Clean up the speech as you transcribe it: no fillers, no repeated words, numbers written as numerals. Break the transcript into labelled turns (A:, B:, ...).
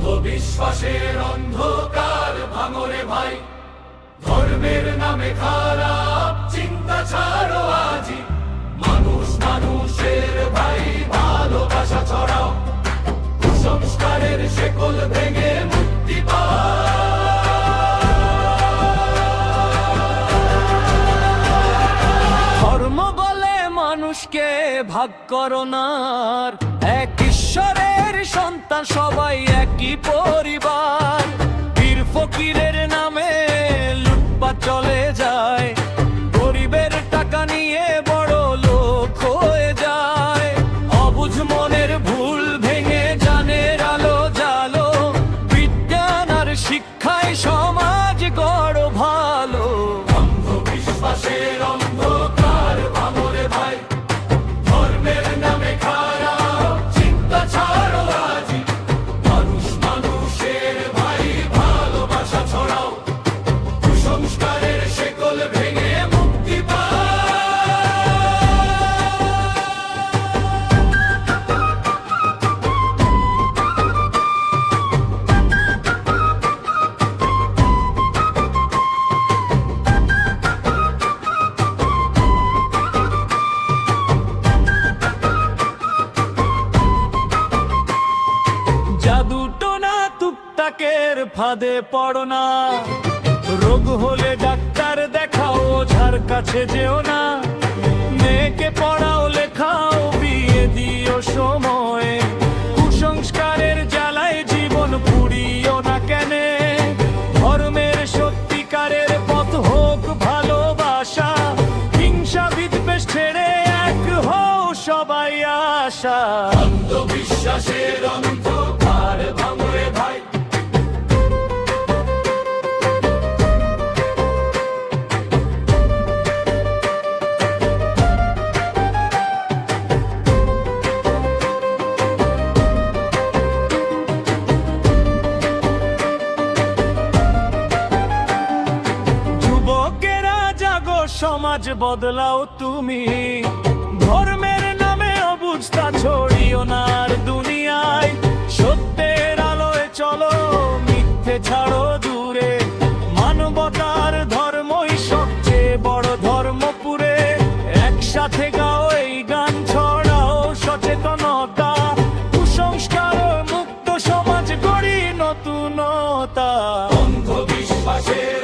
A: অন্ধবিশ্বাসের অন্ধকার ভাঙরে ভাই, ধর্মের নামে খারাপ চিন্তা ছাড়ো আজি। মানুষ মানুষের ভাই ভালোবাসা ছড়াও, কুসংস্কারের শেকল ভেঙে মুক্তি পাও।
B: ধর্ম বলে মানুষকে ভাগ করো না, এক ঈশ্বরের সন্তান সবাই একই পরিবার। পীর ফকিরের নামে লুটপাট চলে যায়, গরিবের টাকা নিয়ে বড় লোক হয়ে যায়। অবুঝ মনের ভুল ভেঙে জানের আলো জালো, বিজ্ঞান আর শিক্ষায় সমাজ গড় ভালো।
A: অন্ধবিশ্বাসের অন্ধকার ভাঙরে ভাই, ধর্মের নামে খারাপ চিন্তা ছাড়ো আজি। মানুষ মানুষের ভাই ভালোবাসা ছড়াও, কুসংস্কারের শেকল ভেঙে মুক্তি পাও।
B: জাদু টোনা টুকটাকের ফাঁদে পড়ো না, রোগ হলে ডাক্তার দেখাও, ওঝার কাছে যেও না। মেয়েকে পড়াও লেখাও, বিয়ে দিও সময়ে, কুসংস্কারের জ্বালায় জীবন পুড়িও না কেনে। ধর্মের সত্যিকারের পথ হোক ভালোবাসা, হিংসা বিদ্বেষ ছেড়ে এক হও সবাই আশা।
A: অন্ধবিশ্বাসের অন্ধকার ভাঙরে ভাই,
B: যুবকেরা জাগো, সমাজ বদলাও তুমি। ধর্মের নামে অবুঝতা ছড়িও না আর দুনিয়ায়, সত্যের আলোয় চলো, মিথ্যে ছাড়ো দূরে। মানবতার ধর্মই সবচেয়ে বড় ধর্মপুরে, একসাথে গাও এই গান, ছড়াও সচেতনতা। কুসংস্কার মুক্ত সমাজ গড়ি নতুনতা।
A: অন্ধবিশ্বাসের